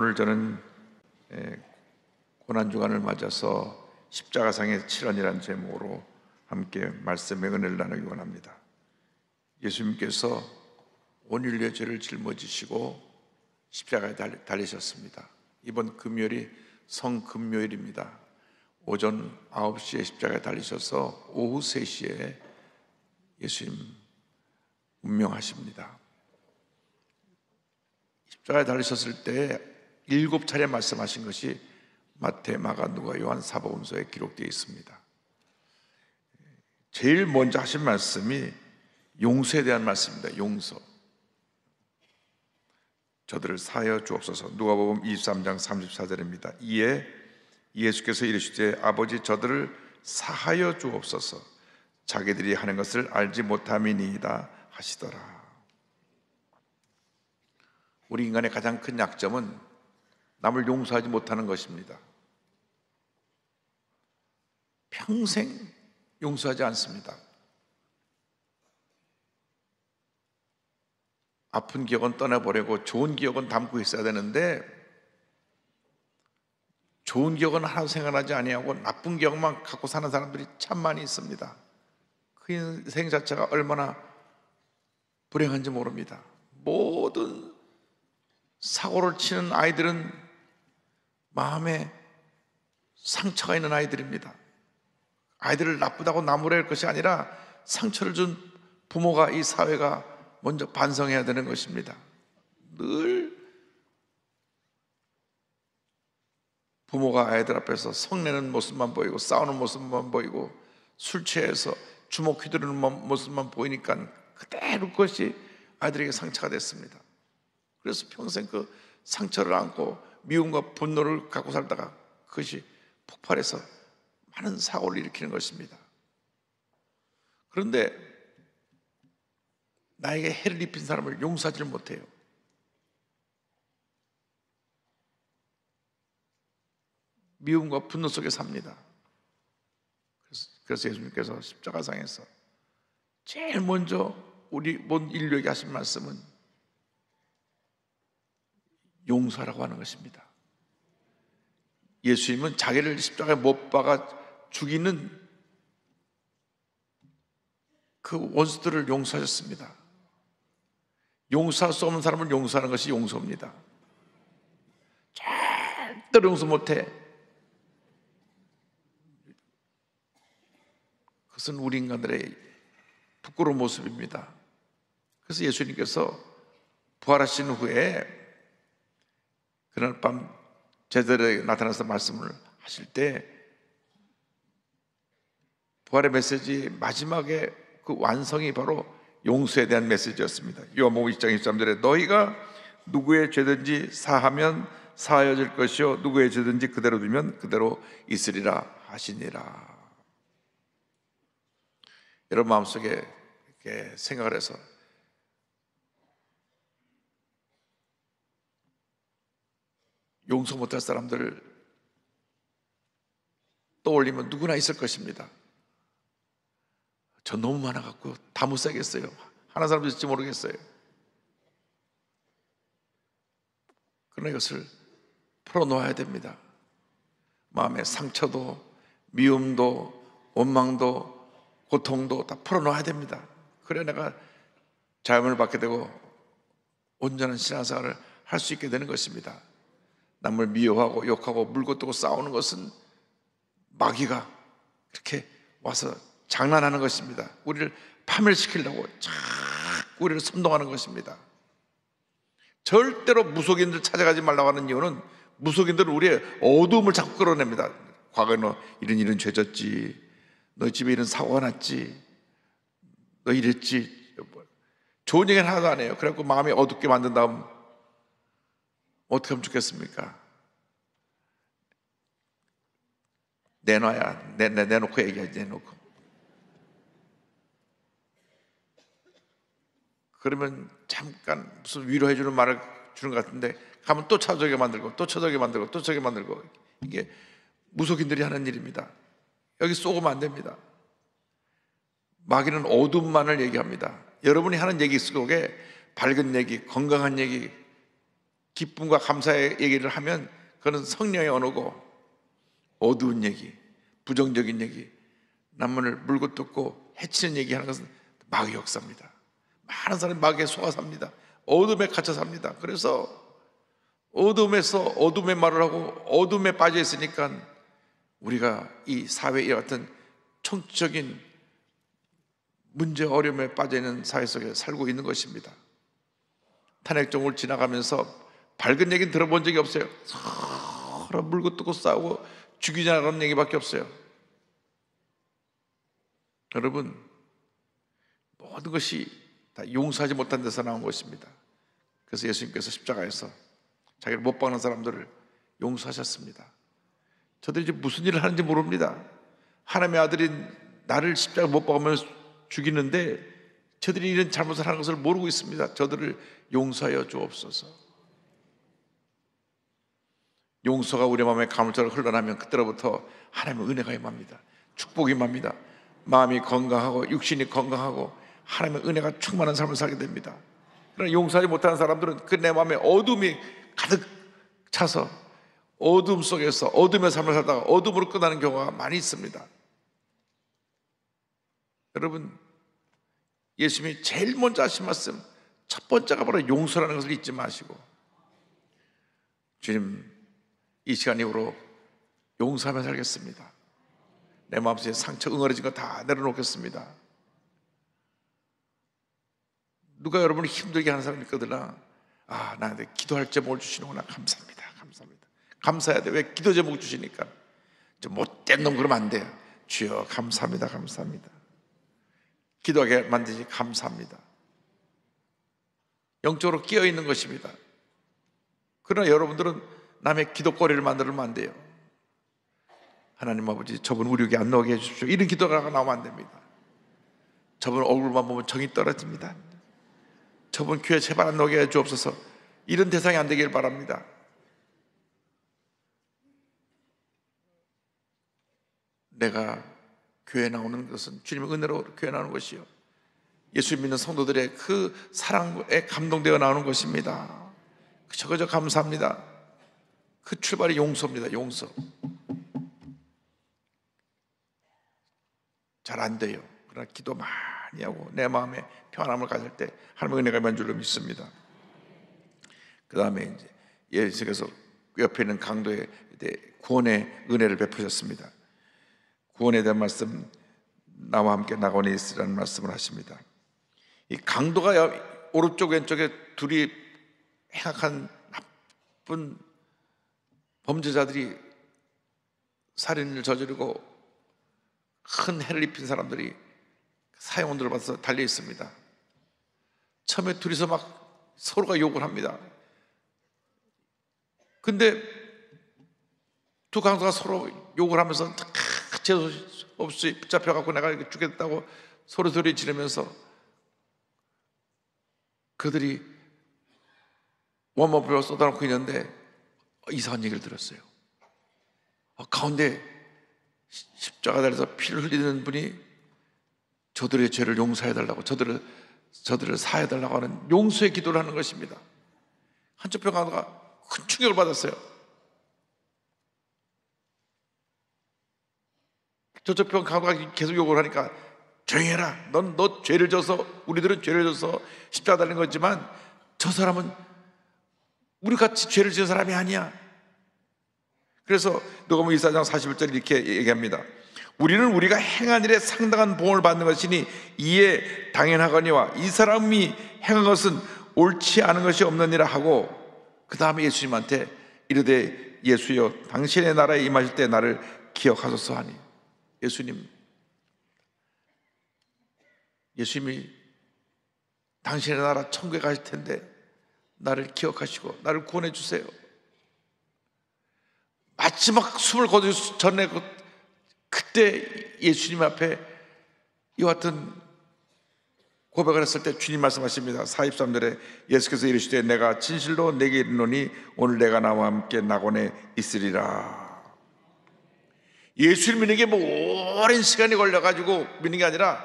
오늘 저는 고난주간을 맞아서 십자가상의 7원이라는 제목으로 함께 말씀의 은혜를 나누기 원합니다. 예수님께서 온 인류의 죄를 짊어지시고 십자가에 달리셨습니다. 이번 금요일이 성금요일입니다. 오전 9시에 십자가에 달리셔서 오후 3시에 예수님 운명하십니다. 십자가에 달리셨을 때 7차례 말씀하신 것이 마태, 마가, 누가, 요한 사복음서에 기록되어 있습니다. 제일 먼저 하신 말씀이 용서에 대한 말씀입니다. 용서. 저들을 사하여 주옵소서. 누가복음 23장 34절입니다. 이에 예수께서 이르시되 아버지 저들을 사하여 주옵소서. 자기들이 하는 것을 알지 못함이니이다 하시더라. 우리 인간의 가장 큰 약점은 남을 용서하지 못하는 것입니다. 평생 용서하지 않습니다. 아픈 기억은 떠나버리고 좋은 기억은 담고 있어야 되는데 좋은 기억은 하나도 생각나지 아니하고 나쁜 기억만 갖고 사는 사람들이 참 많이 있습니다. 그 인생 자체가 얼마나 불행한지 모릅니다. 모든 사고를 치는 아이들은 마음에 상처가 있는 아이들입니다. 아이들을 나쁘다고 나무랄 것이 아니라 상처를 준 부모가, 이 사회가 먼저 반성해야 되는 것입니다. 늘 부모가 아이들 앞에서 성내는 모습만 보이고 싸우는 모습만 보이고 술 취해서 주먹 휘두르는 모습만 보이니까 그대로 그것이 아이들에게 상처가 됐습니다. 그래서 평생 그 상처를 안고 미움과 분노를 갖고 살다가 그것이 폭발해서 많은 사고를 일으키는 것입니다. 그런데 나에게 해를 입힌 사람을 용서하지 못해요. 미움과 분노 속에 삽니다. 그래서 예수님께서 십자가상에서 제일 먼저 우리 온 인류에게 하신 말씀은 용서하라고 하는 것입니다. 예수님은 자기를 십자가에 못 박아 죽이는 그 원수들을 용서하셨습니다. 용서할 수 없는 사람을 용서하는 것이 용서입니다. 절대로 용서 못해. 그것은 우리 인간들의 부끄러운 모습입니다. 그래서 예수님께서 부활하신 후에 그날 밤 제자들에게 나타나서 말씀을 하실 때 부활의 메시지 마지막에 그 완성이 바로 용서에 대한 메시지였습니다. 요한복음 20장 23절에 너희가 누구의 죄든지 사하면 사하여질 것이요 누구의 죄든지 그대로 두면 그대로 있으리라 하시니라. 여러분 마음속에 이렇게 생각을 해서 용서 못할 사람들을 떠올리면 누구나 있을 것입니다. 저 너무 많아갖고 다 못 살겠어요. 하나 사람도 있을지 모르겠어요. 그러나 이것을 풀어놓아야 됩니다. 마음의 상처도 미움도 원망도 고통도 다 풀어놓아야 됩니다. 그래야 내가 자유를 받게 되고 온전한 신앙생활을 할 수 있게 되는 것입니다. 남을 미워하고 욕하고 물고 뜨고 싸우는 것은 마귀가 이렇게 와서 장난하는 것입니다. 우리를 파멸시키려고 자꾸 우리를 선동하는 것입니다. 절대로 무속인들 찾아가지 말라고 하는 이유는 무속인들은 우리의 어두움을 자꾸 끌어냅니다. 과거에 너 이런 죄 졌지, 너 집에 이런 사고가 났지, 너 이랬지. 좋은 얘기는 하나도 안 해요. 그래갖고 마음이 어둡게 만든 다음 어떻게 하면 좋겠습니까? 내놔야 내놓고 얘기하지. 내놓고 그러면 잠깐 무슨 위로해 주는 말을 주는 것 같은데 가면 또 찾아오게 만들고 또 찾아오게 만들고 또 찾아오게 만들고 이게 무속인들이 하는 일입니다. 여기 쏘고면 안 됩니다. 마귀는 어둠만을 얘기합니다. 여러분이 하는 얘기 속에 밝은 얘기, 건강한 얘기, 기쁨과 감사의 얘기를 하면 그건 성령의 언어고, 어두운 얘기, 부정적인 얘기, 남문을 물고 뜯고 해치는 얘기하는 것은 마귀의 역사입니다. 많은 사람이 마귀에 속아 삽니다. 어둠에 갇혀 삽니다. 그래서 어둠에서 어둠의 말을 하고 어둠에 빠져 있으니까 우리가 이 사회의 같은 총적인 문제, 어려움에 빠져 있는 사회 속에 살고 있는 것입니다. 탄핵종을 지나가면서 밝은 얘기는 들어본 적이 없어요. 서로 물고 뜯고 싸우고 죽이자는 얘기밖에 없어요. 여러분, 모든 것이 다 용서하지 못한 데서 나온 것입니다. 그래서 예수님께서 십자가에서 자기를 못 박는 사람들을 용서하셨습니다. 저들이 이제 무슨 일을 하는지 모릅니다. 하나님의 아들이 나를 십자가 못 박으면 죽이는데 저들이 이런 잘못을 하는 것을 모르고 있습니다. 저들을 용서하여 주옵소서. 용서가 우리 마음에 가물처럼 흘러나면 그때로부터 하나님의 은혜가 임합니다. 축복이 임합니다. 마음이 건강하고 육신이 건강하고 하나님의 은혜가 충만한 삶을 살게 됩니다. 그러나 용서하지 못하는 사람들은 그 내 마음에 어둠이 가득 차서 어둠 속에서 어둠의 삶을 살다가 어둠으로 끝나는 경우가 많이 있습니다. 여러분, 예수님이 제일 먼저 하신 말씀, 첫 번째가 바로 용서라는 것을 잊지 마시고, 주님, 이 시간 이후로 용서하며 살겠습니다. 내 마음속에 상처 응어려진 거 다 내려놓겠습니다. 누가 여러분을 힘들게 하는 사람이 있거든요. 아, 나한테 기도할 제목을 주시는구나. 감사합니다. 감사합니다. 감사해야 돼. 왜 기도 제목 주시니까? 좀 못된 놈 그러면 안 돼요. 주여 감사합니다. 감사합니다. 기도하게 만드시 감사합니다. 영적으로 끼어있는 것입니다. 그러나 여러분들은 남의 기도거리를 만들면 안 돼요. 하나님 아버지, 저분 우리 여기 안 나오게 해주십시오. 이런 기도가 나오면 안 됩니다. 저분 얼굴만 보면 정이 떨어집니다. 저분 교회 제발 안 나오게 해주옵소서. 이런 대상이 안 되길 바랍니다. 내가 교회 나오는 것은 주님의 은혜로 교회 나오는 것이요, 예수 믿는 성도들의 그 사랑에 감동되어 나오는 것입니다. 그저 감사합니다. 그 출발이 용서입니다. 용서. 잘 안 돼요. 그러나 기도 많이 하고 내 마음에 평안함을 가질 때 하나님의 은혜가 임한 줄로 믿습니다. 그 다음에 이제 예수께서 옆에 있는 강도에 구원의 은혜를 베푸셨습니다. 구원에 대한 말씀, 나와 함께 낙원에 있으라는 말씀을 하십니다. 이 강도가 오른쪽 왼쪽에 둘이 행악한 나쁜 범죄자들이 살인을 저지르고 큰 해를 입힌 사람들이 사형원들을 받아서 달려 있습니다. 처음에 둘이서 막 서로가 욕을 합니다. 근데 두 강도가 서로 욕을 하면서 재수 없이 붙잡혀갖고 내가 죽겠다고 소리 지르면서 그들이 원모병을 쏟아놓고 있는데 이상한 얘기를 들었어요. 가운데 십자가 달려서 피를 흘리는 분이 저들의 죄를 용서해달라고, 저들을 사해달라고 하는 용서의 기도를 하는 것입니다. 한쪽 편 강도가 큰 충격을 받았어요. 저쪽 편 강도가 계속 욕을 하니까 조용히 해라. 너 죄를 져서, 우리들은 죄를 져서 십자가 달린 거지만 저 사람은 우리 같이 죄를 지은 사람이 아니야. 그래서 누가복음 24장 41절 이렇게 얘기합니다. 우리는 우리가 행한 일에 상당한 보응을 받는 것이니 이에 당연하거니와 이 사람이 행한 것은 옳지 않은 것이 없느니라 하고, 그 다음에 예수님한테 이르되 예수여 당신의 나라에 임하실 때 나를 기억하소서 하니, 예수님이 당신의 나라 천국에 가실 텐데 나를 기억하시고 나를 구원해 주세요. 마지막 숨을 거두기 전에 그때 예수님 앞에 이와 같은 고백을 했을 때 주님 말씀하십니다. 43절에 예수께서 이르시되 내가 진실로 내게 이르노니 오늘 내가 나와 함께 낙원에 있으리라. 예수를 믿는 게 오랜 시간이 걸려가지고 믿는 게 아니라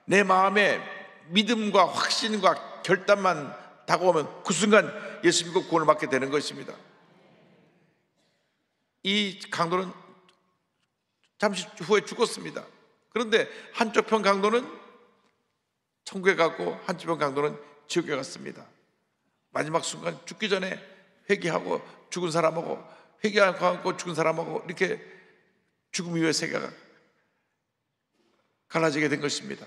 내 마음에 믿음과 확신과 결단만 다가오면 그 순간 예수 믿고 구원을 받게 되는 것입니다. 이 강도는 잠시 후에 죽었습니다. 그런데 한쪽 편 강도는 천국에 갔고 한쪽 편 강도는 지옥에 갔습니다. 마지막 순간 죽기 전에 회개하고 죽은 사람하고 회개하고 죽은 사람하고 이렇게 죽음 이후의 세계가 갈라지게 된 것입니다.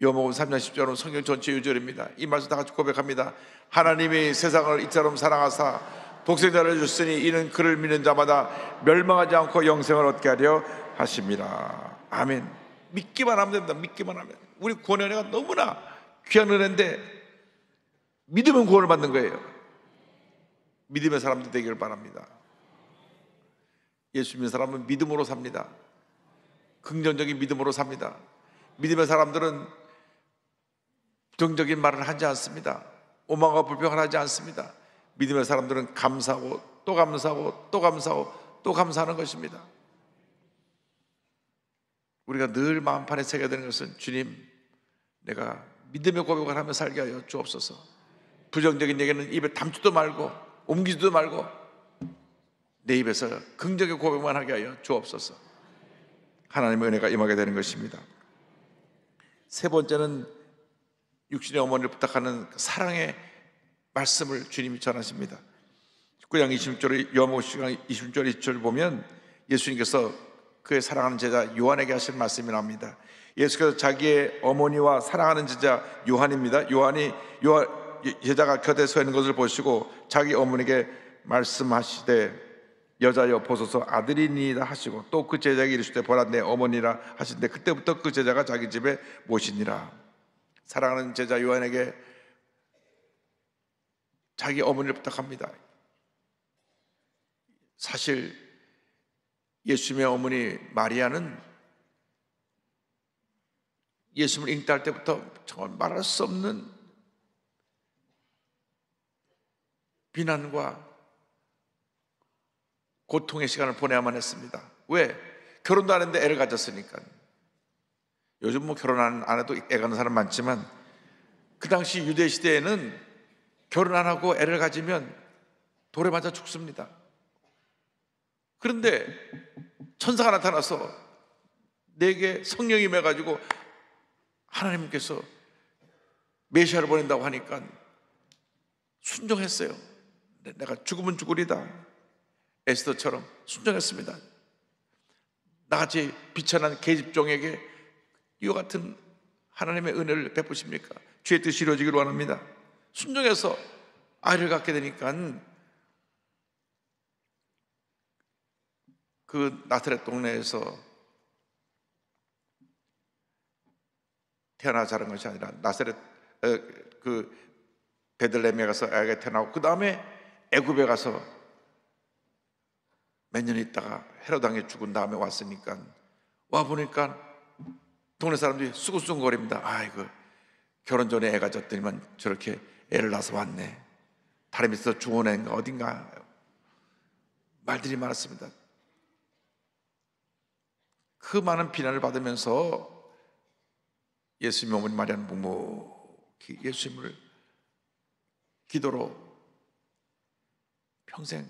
요한복음 3장 10절은 성경 전체 유절입니다. 이 말씀 다 같이 고백합니다. 하나님이 세상을 이처럼 사랑하사 독생자를 주셨으니 이는 그를 믿는 자마다 멸망하지 않고 영생을 얻게 하려 하심이라. 아멘. 믿기만 하면 됩니다. 믿기만 하면. 우리 구원의 은혜가 너무나 귀한 은혜인데 믿으면 구원을 받는 거예요. 믿음의 사람들 되기를 바랍니다. 예수 믿는 사람은 믿음으로 삽니다. 긍정적인 믿음으로 삽니다. 믿음의 사람들은 부정적인 말을 하지 않습니다. 오만과 불평을 하지 않습니다. 믿음의 사람들은 감사하고 또 감사하고 또 감사하고 또 감사하는 것입니다. 우리가 늘 마음판에 새겨야 되는 것은 주님, 내가 믿음의 고백을 하며 살게 하여 주옵소서. 부정적인 얘기는 입에 담지도 말고 옮기지도 말고 내 입에서 긍정의 고백만 하게 하여 주옵소서. 하나님의 은혜가 임하게 되는 것입니다. 세 번째는 육신의 어머니를 부탁하는 사랑의 말씀을 주님이 전하십니다. 19장 20절에 요한복음 20절 20절 보면 예수님께서 그의 사랑하는 제자 요한에게 하신 말씀이 나옵니다. 예수께서 자기의 어머니와 사랑하는 제자 요한입니다. 요한이 제자가 곁에 서 있는 것을 보시고 자기 어머니에게 말씀하시되 여자여 보소서 아들이니이다 하시고 또 그 제자에게 이르시되 보라 내 어머니라 하시는데 그때부터 그 제자가 자기 집에 모시니라. 사랑하는 제자 요한에게 자기 어머니를 부탁합니다. 사실 예수님의 어머니 마리아는 예수님을 잉태할 때부터 정말 말할 수 없는 비난과 고통의 시간을 보내야만 했습니다. 왜? 결혼도 안 했는데 애를 가졌으니까. 요즘 뭐 결혼 안 해도 애 가는 사람 많지만 그 당시 유대 시대에는 결혼 안 하고 애를 가지면 돌에 맞아 죽습니다. 그런데 천사가 나타나서 내게 성령이 임해가지고 하나님께서 메시아를 보낸다고 하니까 순종했어요. 내가 죽으면 죽으리다. 에스더처럼 순종했습니다. 나같이 비천한 계집종에게 이와 같은 하나님의 은혜를 베푸십니까? 주의 뜻이 이루어지기를 원합니다. 순종해서 아이를 갖게 되니까 그 나사렛 동네에서 태어나 자란 것이 아니라 나사렛 그 베들레헴에 가서 아이가 태어나고 그 다음에 애굽에 가서 몇 년 있다가 헤롯 왕이 죽은 다음에 왔으니까 와 보니까 동네 사람들이 수근수근거립니다. 아이고 결혼 전에 애가 졌더니만 저렇게 애를 낳아서 왔네. 다른 밑에서 죽은 애인가 어딘가 말들이 많았습니다. 그 많은 비난을 받으면서 예수님의 어머니 마리아는 묵묵히 예수님을 기도로 평생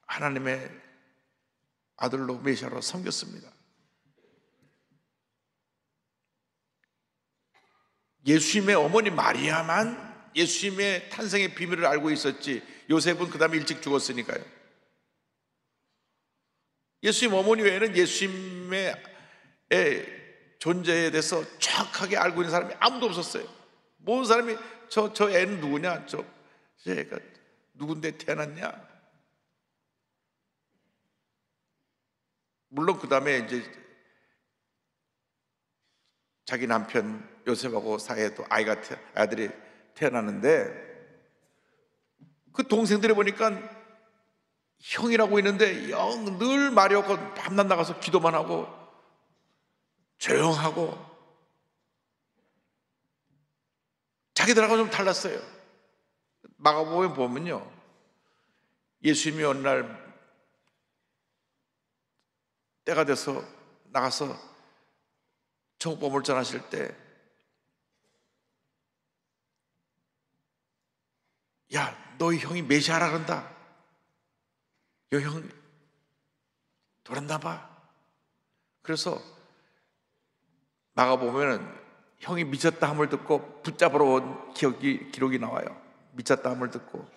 하나님의 아들로 메시아로 섬겼습니다. 예수님의 어머니 마리아만 예수님의 탄생의 비밀을 알고 있었지 요셉은 그 다음에 일찍 죽었으니까요. 예수님 어머니 외에는 예수님의 존재에 대해서 정확하게 알고 있는 사람이 아무도 없었어요. 모든 사람이 저 애는 누구냐? 저 애가 누군데 태어났냐? 물론 그 다음에 이제 자기 남편 요셉하고 사이에 또 아들이 태어나는데 그 동생들이 보니까 형이라고 있는데 영 늘 말이 없고 밤낮 나가서 기도만 하고 조용하고 자기들하고 좀 달랐어요. 마가복음에 보면요 예수님이 어느 날 때가 돼서 나가서 천국복음을 전하실 때 야, 너희 형이 메시아라 그런다. 여 형 돌았나 봐. 그래서 나가 보면은 형이 미쳤다 함을 듣고 붙잡으러 온 기록이 나와요. 미쳤다 함을 듣고.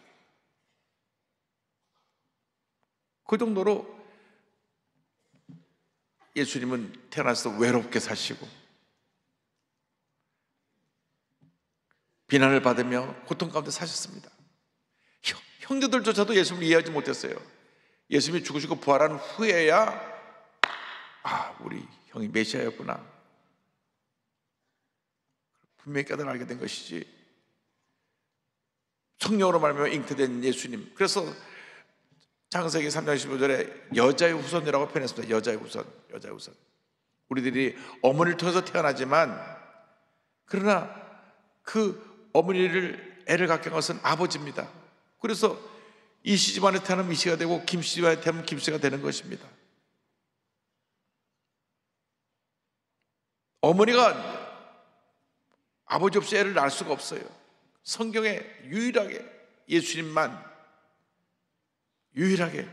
그 정도로 예수님은 태어나서 외롭게 사시고 비난을 받으며 고통 가운데 사셨습니다. 형제들조차도 예수님을 이해하지 못했어요. 예수님이 죽으시고 부활한 후에야 우리 형이 메시아였구나 분명히 깨달아 알게 된 것이지, 성령으로 말하며 잉태된 예수님. 그래서 창세기 3장 15절에 여자의 후손이라고 표현했습니다. 여자의 후손. 우리들이 어머니를 통해서 태어나지만, 그러나 그 어머니를 애를 갖게 한 것은 아버지입니다. 그래서 이씨 집안에 태어나면 이씨가 되고 김씨 집안에 태어나면 김씨가 되는 것입니다. 어머니가 아버지 없이 애를 낳을 수가 없어요. 성경에 유일하게 예수님만 유일하게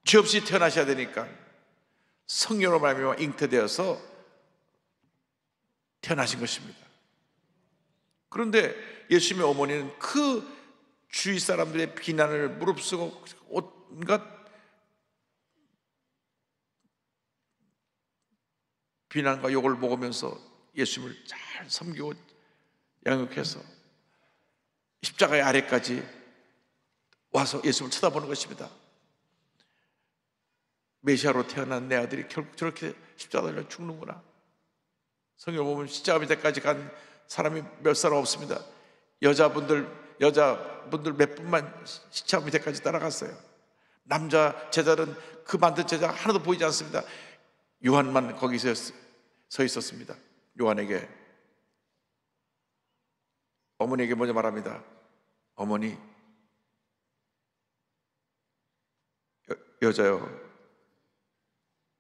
죄 없이 태어나셔야 되니까 성령으로 말미암아 잉태되어서 태어나신 것입니다. 그런데 예수님의 어머니는 그 주위 사람들의 비난을 무릅쓰고 온갖 비난과 욕을 먹으면서 예수님을 잘 섬기고 양육해서 십자가의 아래까지 와서 예수님을 쳐다보는 것입니다. 메시아로 태어난 내 아들이 결국 저렇게 십자가에 달려 죽는구나. 성경 보면 십자가 밑에까지 간 사람이 몇 사람 없습니다. 여자분들 몇 분만 십자가 밑에까지 따라갔어요. 남자 제자는 그 만든 제자 하나도 보이지 않습니다. 요한만 거기서 서 있었습니다. 요한에게, 어머니에게 먼저 말합니다. 어머니, 여자요,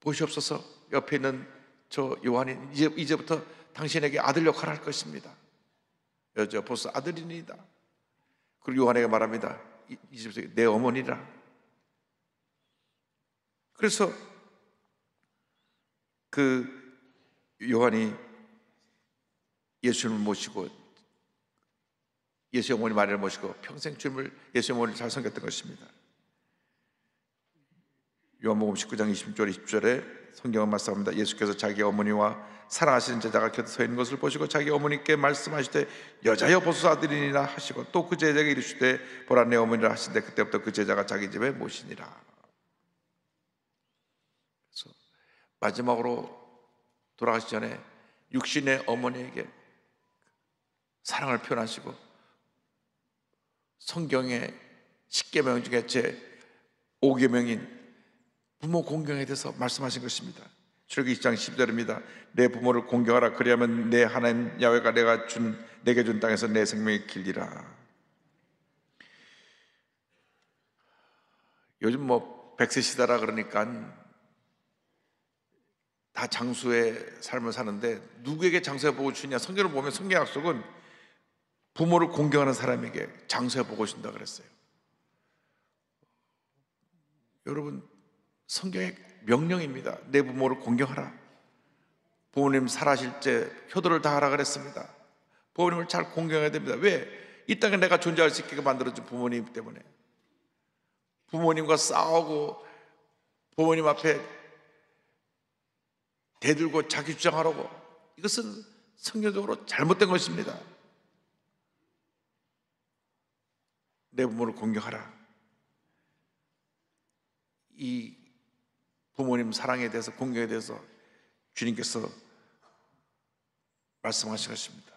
보시옵소서. 옆에 있는 저 요한이 이제부터 당신에게 아들 역할을 할 것입니다. 여자, 벌써 아들이니이다. 그리고 요한에게 말합니다. 이제부터 내 어머니라. 그래서 그 요한이 예수님을 모시고, 예수의 어머니 마리아를 모시고 평생 주님을, 예수의 어머니를 잘 섬겼던 것입니다. 요한복음 19장 20절 20절에 성경은 말씀합니다. 예수께서 자기 어머니와 사랑하시는 제자가 곁에 서 있는 것을 보시고 자기 어머니께 말씀하시되 여자여 보소서 아들이니라 하시고, 또 그 제자에게 이르시되 보라 내 어머니라 하시되, 그때부터 그 제자가 자기 집에 모시니라. 그래서 마지막으로 돌아가시기 전에 육신의 어머니에게 사랑을 표현하시고 성경의 10계명 중에 제 5계명인 부모 공경에 대해서 말씀하신 것입니다. 출애굽기 20장 10절입니다. 내 부모를 공경하라. 그리하면 내 하나님 야훼가 내게 준 땅에서 내 생명이 길리라. 요즘 100세 시대라 그러니까 다 장수의 삶을 사는데, 누구에게 장수의 복을 주냐? 성경을 보면 성경 약속은 부모를 공경하는 사람에게 장수의 복을 준다 그랬어요. 여러분, 성경의 명령입니다. 내 부모를 공경하라. 부모님 살아실 때 효도를 다하라 그랬습니다. 부모님을 잘 공경해야 됩니다. 왜? 이 땅에 내가 존재할 수 있게 만들어준 부모님 때문에. 부모님과 싸우고 부모님 앞에 대들고 자기 주장하라고, 이것은 성경적으로 잘못된 것입니다. 내 부모를 공경하라. 이 부모님 사랑에 대해서, 공경에 대해서 주님께서 말씀하신 것입니다.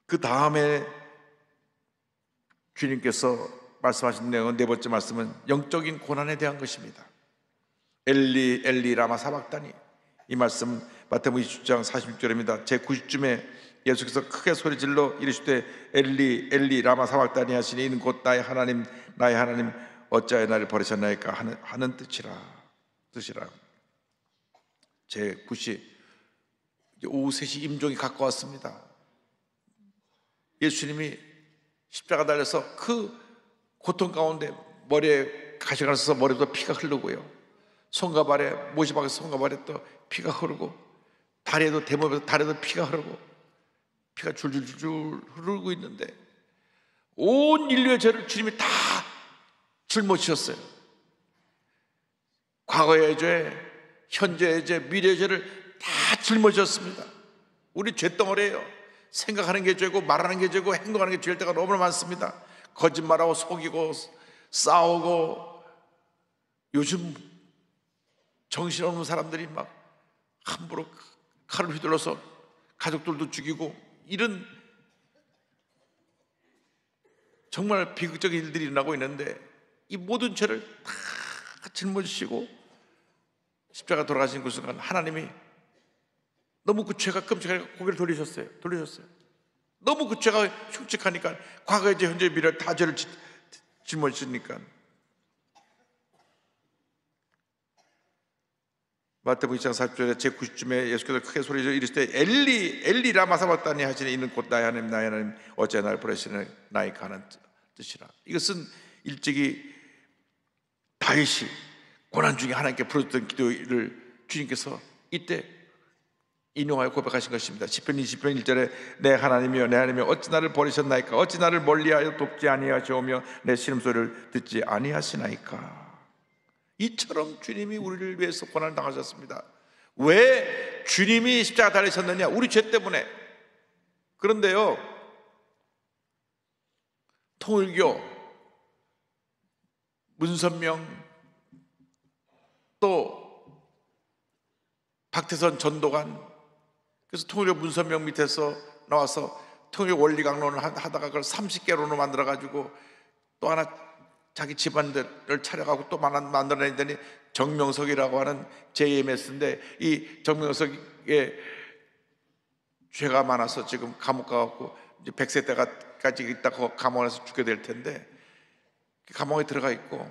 그 다음에 주님께서 말씀하신 내용은, 네 번째 말씀은 영적인 고난에 대한 것입니다. 엘리 엘리 라마 사박다니. 이 말씀 마태복음 20장 46절입니다. 제 90쯤에 예수께서 크게 소리질러 이르시되 엘리 엘리 라마 사박다니 하시니 이는 곧 나의 하나님 어찌하여 나를 버리셨나이까 하는 뜻이라. 제 9시 오후 3시 임종이 가까웠습니다. 예수님이 십자가 달려서 그 고통 가운데 머리에 가시가 나서 머리도 피가 흐르고요, 손과 발에, 못이박혀서 손과 발에 또 피가 흐르고, 다리에도, 대몸에도 다리에도 피가 흐르고, 피가 줄줄줄 흐르고 있는데 온 인류의 죄를 주님이 다 짊어지셨어요. 과거의 죄, 현재의 죄, 미래의 죄를 다 짊어지셨습니다. 우리 죄덩어리예요. 생각하는 게 죄고, 말하는 게 죄고, 행동하는 게 죄일 때가 너무나 많습니다. 거짓말하고 속이고 싸우고, 요즘 정신없는 사람들이 막 함부로 칼을 휘둘러서 가족들도 죽이고, 이런 정말 비극적인 일들이 일어나고 있는데, 이 모든 죄를 다 짊어지시고 십자가 돌아가신 그 순간 하나님이 너무 그 죄가 끔찍하니까 고개를 돌리셨어요. 너무 그 죄가 흉측하니까, 과거의 죄, 현재의 미래를 다 죄를 짊어지니까. 마태복음 2장 40절에 제90쯤에 예수께서 크게 소리져 이르시되 엘리 엘리 라마 사박다니 하시니 이는 곧 나의 하나님 나의 하나님 어찌 나를 버리시나이까 하는 뜻이라. 이것은 일찍이 다윗이 고난 중에 하나님께 부르짖던 기도를 주님께서 이때 인용하여 고백하신 것입니다. 시편 20편 1절에 내 하나님이여 내 하나님이여 어찌 나를 버리셨나이까, 어찌 나를 멀리하여 돕지 아니하시오며 내 신음소리를 듣지 아니하시나이까. 이처럼 주님이 우리를 위해서 고난을 당하셨습니다. 왜 주님이 십자가 달리셨느냐? 우리 죄 때문에. 그런데요, 통일교, 문선명, 또 박태선 전도관, 그래서 통일교 문선명 밑에서 나와서 통일교 원리 강론을 하다가 그걸 30개로로 만들어가지고 또 하나 자기 집안들을 차려가고 또 만들어내더니 정명석이라고 하는 JMS인데, 이 정명석의 죄가 많아서 지금 감옥 가갖고 이제 100세 때까지 있다가 감옥에서 죽게 될 텐데 감옥에 들어가 있고,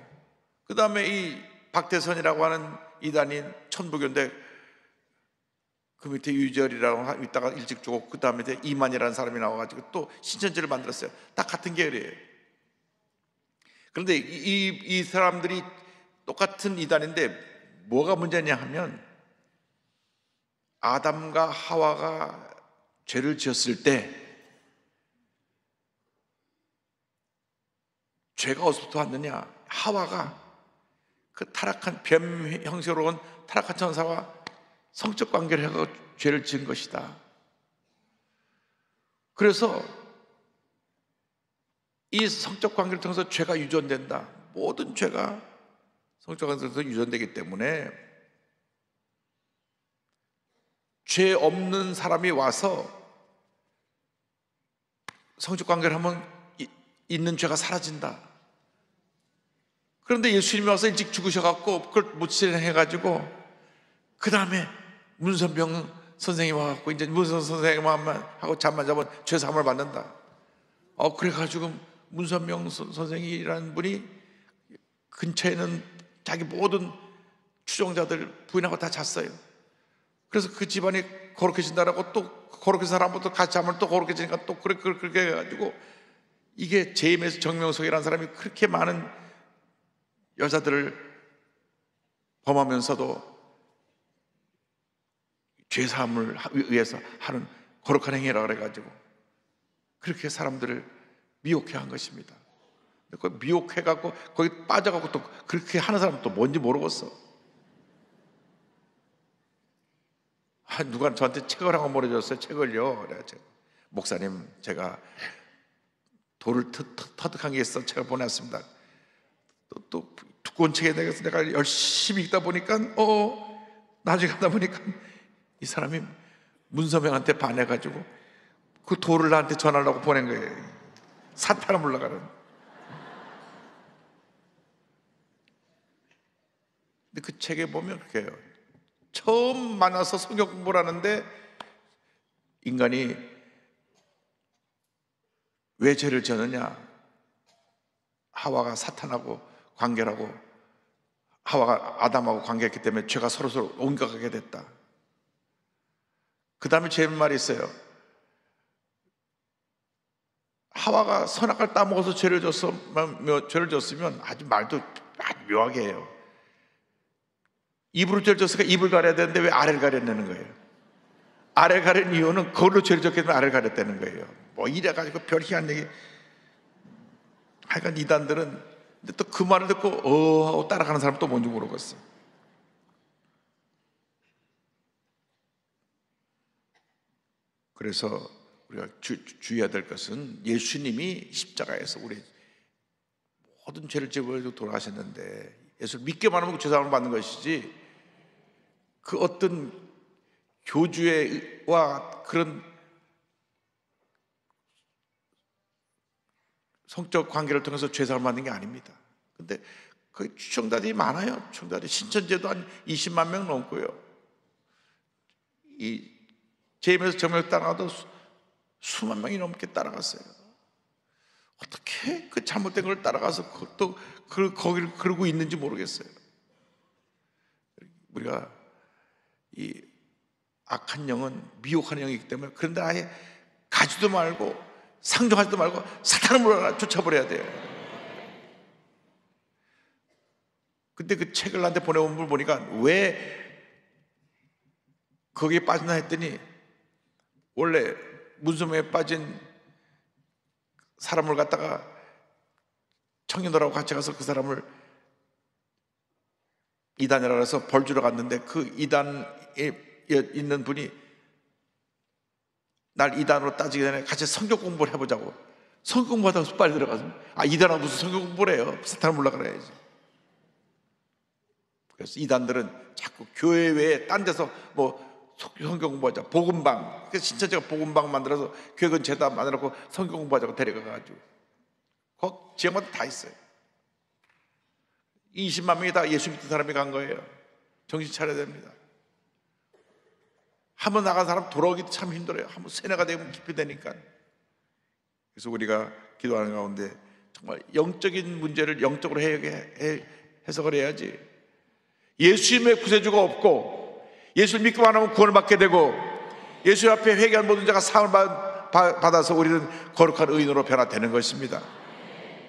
그 다음에 이 박태선이라고 하는 이단인 천부교인데 그 밑에 유절이라고 있다가 일찍 죽었고, 그 다음에 이만이라는 사람이 나와가지고 또 신천지를 만들었어요. 다 같은 계열이에요. 그런데 이 사람들이 똑같은 이단인데 뭐가 문제냐 하면, 아담과 하와가 죄를 지었을 때 죄가 어디서부터 왔느냐? 하와가 그 타락한 뱀 형식으로 온 타락한 천사와 성적 관계를 해서 죄를 지은 것이다. 그래서 이 성적 관계를 통해서 죄가 유전된다. 모든 죄가 성적 관계를 통해서 유전되기 때문에 죄 없는 사람이 와서 성적 관계를 하면 있는 죄가 사라진다. 그런데 예수님이 와서 일찍 죽으셔갖고 그걸 못 실행해가지고 그 다음에 문선병 선생님 와갖고 이제 문선 선생님만 하고 잠만 자면 죄 사함을 받는다. 그래가지고 문선명 선생이라는 분이 근처에는 자기 모든 추종자들 부인하고 다 잤어요. 그래서 그 집안이 거룩해진다라고, 또 거룩한 사람부터 같이 자면 또 거룩해지니까 또 그렇게 해가지고, 이게 JMS 정명석이라는 사람이 그렇게 많은 여자들을 범하면서도 죄사함을 위해서 하는 거룩한 행위라고 그래가지고 그렇게 사람들을 미혹해 한 것입니다. 그 미혹해갖고 거기 빠져갖고 또 그렇게 하는 사람은 또 뭔지 모르겠어. 누가 저한테 책을 하고 보내줬어요. 책을요. 내가 목사님, 제가 돌을 터득한 게 있어 책을 보냈습니다. 또 두꺼운 책에 내가 열심히 읽다 보니까 나중에 가다 보니까 이 사람이 문서명한테 반해가지고 그 돌을 나한테 전하려고 보낸 거예요. 사탄을 물러가는. 근데 그 책에 보면 그렇게 해요. 처음 만나서 성경 공부를 하는데 인간이 왜 죄를 지었느냐? 하와가 사탄하고 관계를 하고 하와가 아담하고 관계했기 때문에 죄가 서로서로 옮겨가게 됐다. 그 다음에 제 말이 있어요. 하와가 선악과를 따먹어서 죄를 졌으면 아주 말도 아주 묘하게 해요. 입으로 죄를 졌으니까 입을 가려야 되는데 왜 아래를 가려내는 거예요? 아래 가려는 이유는 그걸로 죄를 졌기 때문에 아래를 가렸다는 거예요. 뭐 이래가지고 별 희한 얘기. 하여간 이단들은 또 그 말을 듣고 하고 따라가는 사람 또 뭔지 모르겠어. 그래서 우리가 주의해야 될 것은 예수님이 십자가에서 우리 모든 죄를 지고 돌아가셨는데, 예수를 믿기만 하면 죄사함을 받는 것이지 그 어떤 교주와 그런 성적 관계를 통해서 죄사함을 받는 게 아닙니다. 근데 그 추청자들이 많아요. 추청자들이 신천지에도 한 20만 명 넘고요. 이 제임에서 정말 따라가도 수만 명이 넘게 따라갔어요. 어떻게 그 잘못된 걸 따라가서 또 거기를 그러고 있는지 모르겠어요. 우리가 이 악한 영은 미혹하는 영이기 때문에, 그런데 아예 가지도 말고 상종하지도 말고 사탄을 물어라 쫓아버려야 돼요. 근데 그 책을 나한테 보내온 걸 보니까 왜 거기에 빠졌나 했더니, 원래 문수명에 빠진 사람을 갖다가 청년들하고 같이 가서 그 사람을 이단이라고 해서 벌 주러 갔는데, 그 이단에 있는 분이 날 이단으로 따지기 전에 같이 성경 공부를 해보자고. 성경 공부하다가 빨리 들어가서 이단하고 무슨 성경 공부를 해요? 사탄을 물러가야지. 그래서 이단들은 자꾸 교회 외에 딴 데서 뭐 성경 공부하자, 복음방, 그래서 신천지가 복음방 만들어서 교회 근처에다 만들어놓고 성경 공부하자고 데려가가지고 그 지역마다 다 있어요. 20만 명이 다 예수 믿는 사람이 간 거예요. 정신 차려야 됩니다. 한번 나간 사람 돌아오기도 참 힘들어요. 한번 세뇌가 되면 깊이 되니까. 그래서 우리가 기도하는 가운데 정말 영적인 문제를 영적으로 해석을 해야지. 예수님의 구세주가 없고 예수를 믿기만 하면 구원을 받게 되고, 예수 앞에 회개한 모든 자가 사함을 받아서 우리는 거룩한 의인으로 변화되는 것입니다.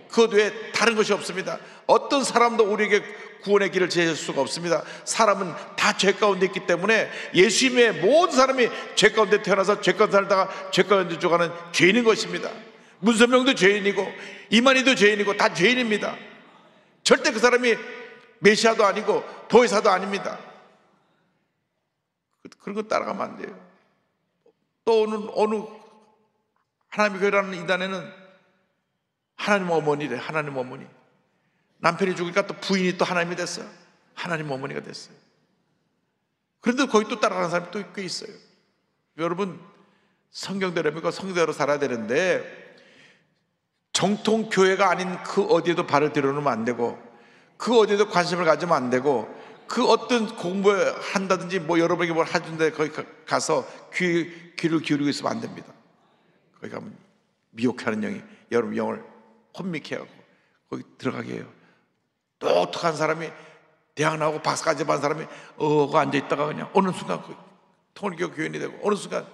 그것 외에 다른 것이 없습니다. 어떤 사람도 우리에게 구원의 길을 제시할 수가 없습니다. 사람은 다 죄 가운데 있기 때문에, 예수님의 모든 사람이 죄 가운데 태어나서 죄 가운데 살다가 죄 가운데 죽어가는 죄인인 것입니다. 문선명도 죄인이고 이만희도 죄인이고 다 죄인입니다. 절대 그 사람이 메시아도 아니고 보혜사도 아닙니다. 그런 거 따라가면 안 돼요. 또 어느 하나님의 교회라는 이단에는 하나님 어머니래. 하나님 어머니. 남편이 죽으니까 또 부인이 또 하나님이 됐어요. 하나님 어머니가 됐어요. 그런데 거기 또 따라가는 사람이 또 꽤 있어요. 여러분, 성경대로 믿고 성경대로 살아야 되는데, 정통 교회가 아닌 그 어디에도 발을 들여놓으면 안 되고, 그 어디에도 관심을 가지면 안 되고, 그 어떤 공부를 한다든지 뭐 여러분에게 뭘 해준데 거기 가서 귀를 기울이고 있으면 안 됩니다. 거기 가면 미혹하는 영이 여러분 영을 혼미케 하고 거기 들어가게 해요. 똑똑한 사람이 대학 나오고 박사까지 받은 사람이 앉아있다가 그냥 어느 순간 통일교 교인이 되고, 어느 순간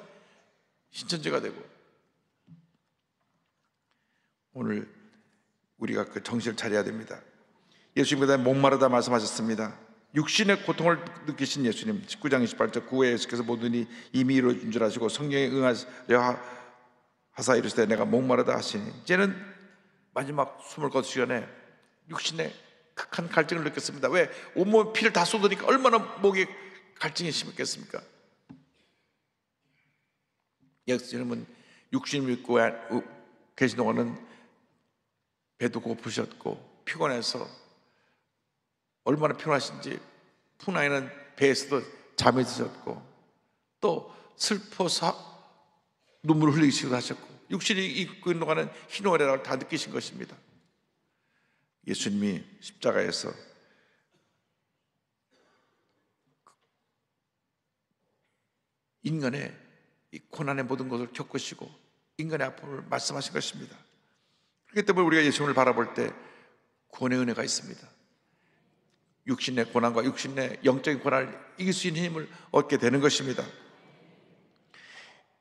신천지가 되고. 오늘 우리가 그 정신을 차려야 됩니다. 예수님께서 목마르다 말씀하셨습니다. 육신의 고통을 느끼신 예수님, 19장 28절, 구에 예수께서 모든 이미 이루어진 줄 아시고 성령에 응하려 하사 이르시되 내가 목마르다 하시니, 이제는 마지막 숨을 거두기 전에 육신의 극한 갈증을 느꼈습니다. 왜? 온몸에 피를 다 쏟으니까 얼마나 목에 갈증이 심했겠습니까? 예수님은 육신을 믿고 계신 동안은 배도 고프셨고 피곤해서 얼마나 피곤하신지 풍랑에는 배에서도 잠이 드셨고, 또 슬퍼서 눈물을 흘리시기도 하셨고, 육신이 입고 있는 동안은 희노애락을 다 느끼신 것입니다. 예수님이 십자가에서 인간의 이 고난의 모든 것을 겪으시고 인간의 아픔을 말씀하신 것입니다. 그렇기 때문에 우리가 예수님을 바라볼 때 구원의 은혜가 있습니다. 육신의 고난과 육신의 영적인 고난을 이길 수 있는 힘을 얻게 되는 것입니다.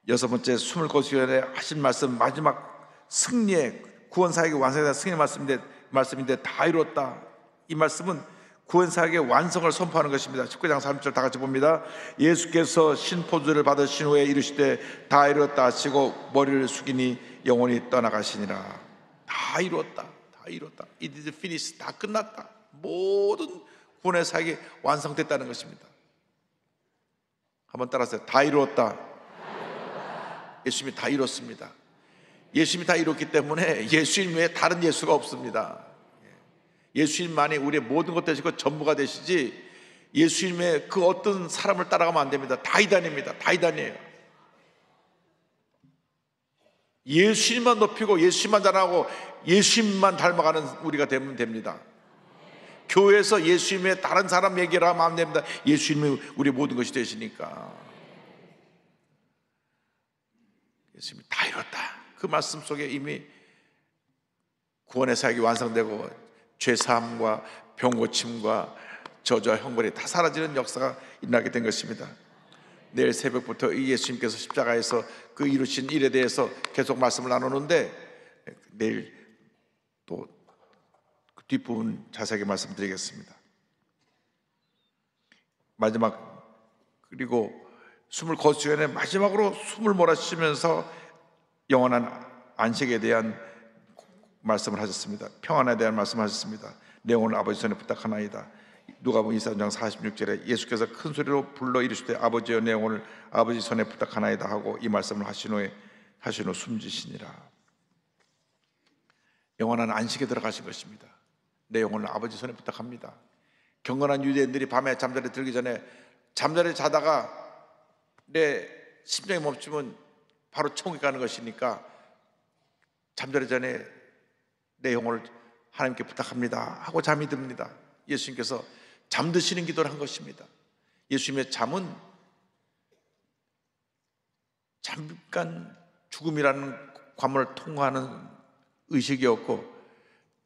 여섯 번째, 숨을 거두기 전에 하신 말씀, 마지막 승리의 구원사역의 완성에 대한 승리의 말씀인데 다 이뤘다. 이 말씀은 구원사역의 완성을 선포하는 것입니다. 19장 30절 다 같이 봅니다. 예수께서 신포도주를 받으신 후에 이르시되 다 이뤘다 하시고 머리를 숙이니 영혼이 떠나가시니라. 다 이뤘다. 다 이뤘다. It is finished. 다 끝났다. 모든 구원의 사역이 완성됐다는 것입니다. 한번 따라하세요. 다 이루었다. 예수님이 다 이뤘습니다. 예수님이 다 이뤘기 때문에 예수님 외에 다른 예수가 없습니다. 예수님만이 우리의 모든 것 되시고 전부가 되시지, 예수님의 그 어떤 사람을 따라가면 안 됩니다. 다 이단입니다. 다 이단이에요. 예수님만 높이고 예수님만 자랑하고 예수님만 닮아가는 우리가 되면 됩니다. 교회에서 예수님의 다른 사람 얘기를 하면 안 됩니다. 예수님이 우리 모든 것이 되시니까. 예수님이 다 이뤘다. 그 말씀 속에 이미 구원의 사역이 완성되고 죄사함과 병고침과 저주와 형벌이 다 사라지는 역사가 일어나게 된 것입니다. 내일 새벽부터 이 예수님께서 십자가에서 그 이루신 일에 대해서 계속 말씀을 나누는데, 내일 또 그 뒷부분 자세하게 말씀드리겠습니다. 마지막, 그리고 숨을 거두기 전에 마지막으로 숨을 몰아쉬면서 영원한 안식에 대한 말씀을 하셨습니다. 평안에 대한 말씀을 하셨습니다. 내 영혼을 아버지 손에 부탁하나이다. 누가복음 24장 46절에 예수께서 큰 소리로 불러 이르시되 아버지여 내 영혼을 아버지 손에 부탁하나이다 하고 이 말씀을 하신 후 숨지시니라. 영원한 안식에 들어가신 것입니다. 내 영혼을 아버지 손에 부탁합니다. 경건한 유대인들이 밤에 잠자리 들기 전에 잠자리 자다가 내 심장이 멈추면 바로 천국에 가는 것이니까 잠자리 전에 내 영혼을 하나님께 부탁합니다 하고 잠이 듭니다. 예수님께서 잠드시는 기도를 한 것입니다. 예수님의 잠은 잠깐 죽음이라는 관문을 통과하는 의식이었고,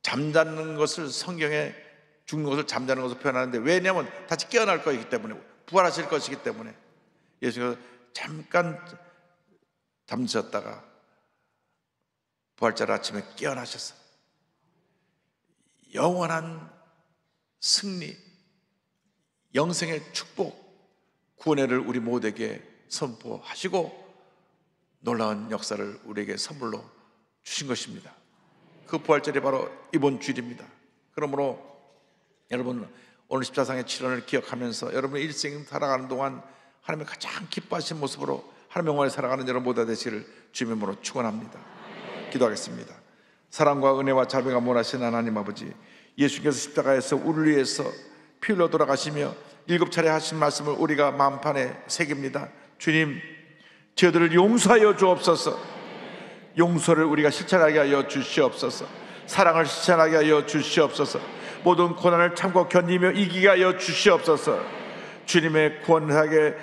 잠자는 것을 성경에 죽는 것을 잠자는 것을 표현하는데, 왜냐하면 다시 깨어날 것이기 때문에, 부활하실 것이기 때문에. 예수님께서 잠깐 잠드셨다가 부활절 아침에 깨어나셔서 영원한 승리, 영생의 축복, 구원회를 우리 모두에게 선포하시고 놀라운 역사를 우리에게 선물로 주신 것입니다. 그 부활절이 바로 이번 주일입니다. 그러므로 여러분, 오늘 십자상의 치료를 기억하면서 여러분의 일생 살아가는 동안 하나님의 가장 기뻐하신 모습으로 하나님의 영광을 살아가는 여러분 모두 되시기를 주님의 이름으로 축원합니다. 기도하겠습니다. 사랑과 은혜와 자비가 원하신 하나님 아버지, 예수께서 십자가에서 우리를 위해서 피 흘려 돌아가시며 7차례 하신 말씀을 우리가 마음판에 새깁니다. 주님, 저희들을 용서하여 주옵소서. 용서를 우리가 실천하게 하여 주시옵소서. 사랑을 실천하게 하여 주시옵소서. 모든 고난을 참고 견디며 이기게 하여 주시옵소서. 주님의 구원하게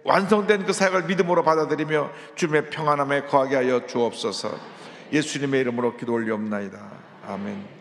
완성된 그 사역을 믿음으로 받아들이며 주님의 평안함에 거하게 하여 주옵소서. 예수님의 이름으로 기도 올리옵나이다. 아멘.